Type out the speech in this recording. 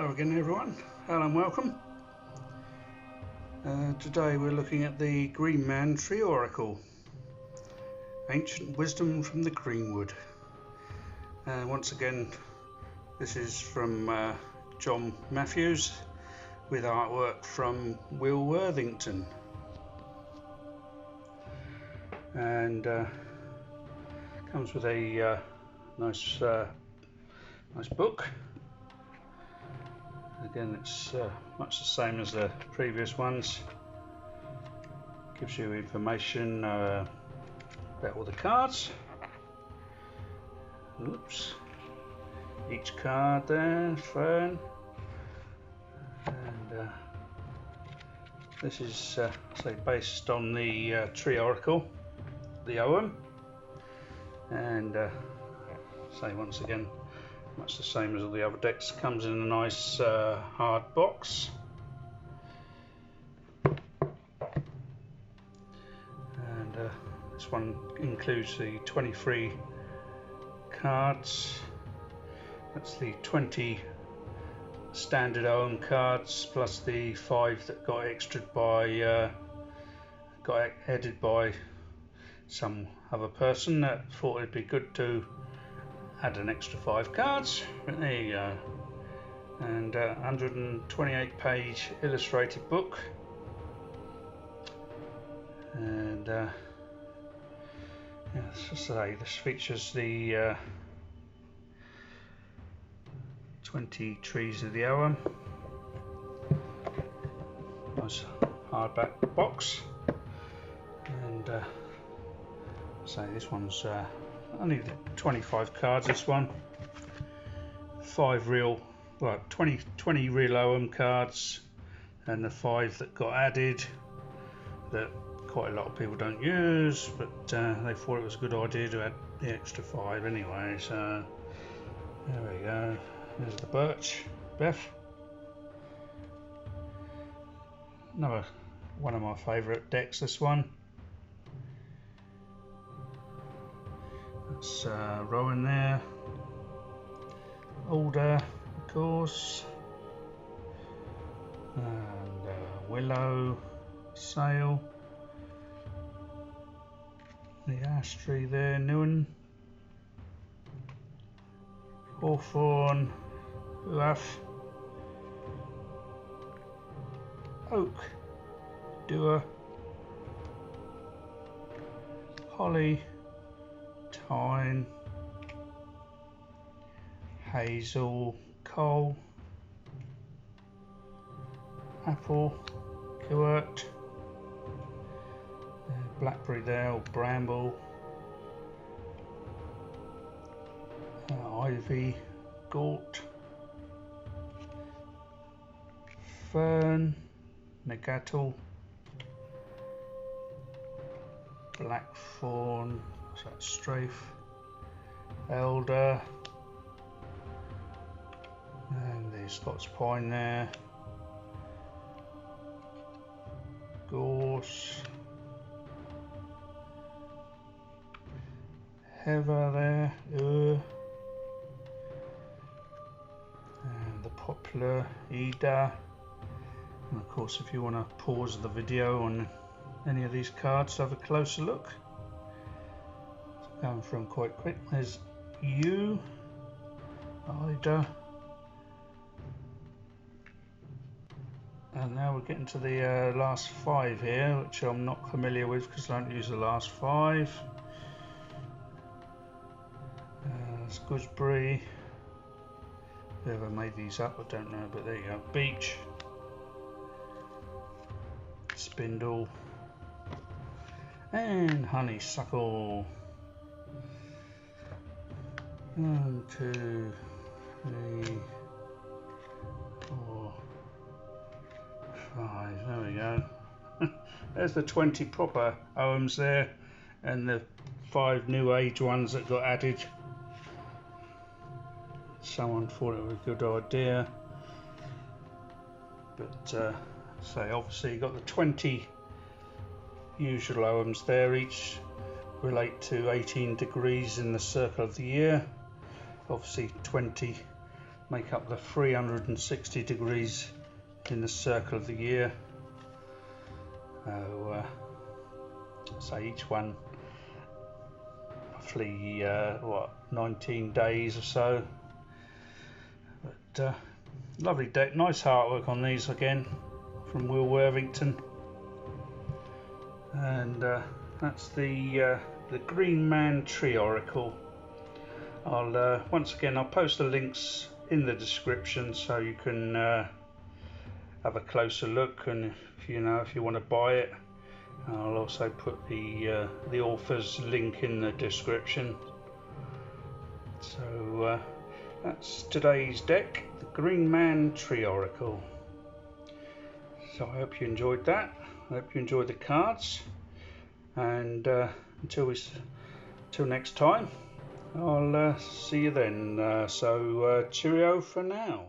Hello again everyone, hello and welcome. Today we're looking at the Greenman Tree Oracle, Ancient Wisdom from the Greenwood. Once again, this is from John Matthews with artwork from Will Worthington. And comes with a nice book. Again, it's much the same as the previous ones. Gives you information about all the cards. Oops. Each card there, fern. And this is say based on the Tree Oracle, the Ogham. And say once again, much the same as all the other decks. Comes in a nice hard box. And this one includes the 23 cards. That's the 20 standard Ogham cards plus the 5 that got extra by got added by some other person that thought it'd be good to add an extra 5 cards, but there you go. And 128 page illustrated book. And yeah, let's just say this features the 20 trees of the Ogham. Nice hardback box. And so this one's only 25 cards, this one. 5 real, well, 20 real Ogham cards, and the 5 that got added that quite a lot of people don't use, but they thought it was a good idea to add the extra 5 anyway. So there we go. There's the birch, Beth. Another one of my favourite decks, this one. That's Rowan there, Alder, of course, and Willow, Sail, the ash tree there, Newen, Hawthorn, Uaf, Oak, Dewar, Holly, Thyme, Hazel, Coal, Apple, Kiwert, Blackberry there, or Bramble, Ivy, Gort, Fern, Negatal, Blackthorn, what's that, Strafe, Elder, and the Scots Pine there, Gorse, Heather there, and the Poplar, Eda. And of course, if you want to pause the video on any of these cards to have a closer look, going through them quite quick. There's Yew, Ida, and now we're getting to the last 5 here, which I'm not familiar with because I don't use the last 5. There's Gooseberry. Whoever made these up, I don't know, but there you go. Beech, Spindle, and Honeysuckle. 1, 2, 3, 4, 5. There we go. There's the 20 proper Oghams there, and the 5 new age ones that got added. Someone thought it was a good idea, but say obviously you got the 20 usual Oghams there, each relate to 18 degrees in the circle of the year. Obviously 20 make up the 360 degrees in the circle of the year. So each one roughly 19 days or so. But lovely deck, nice artwork on these again from Will Worthington, and that's the Greenman Tree Oracle. I'll once again I'll post the links in the description so you can have a closer look, and if you want to buy it, I'll also put the author's link in the description. So that's today's deck, the Greenman Tree Oracle. So I hope you enjoyed that. I hope you enjoyed the cards, and until next time, I'll see you then. So cheerio for now.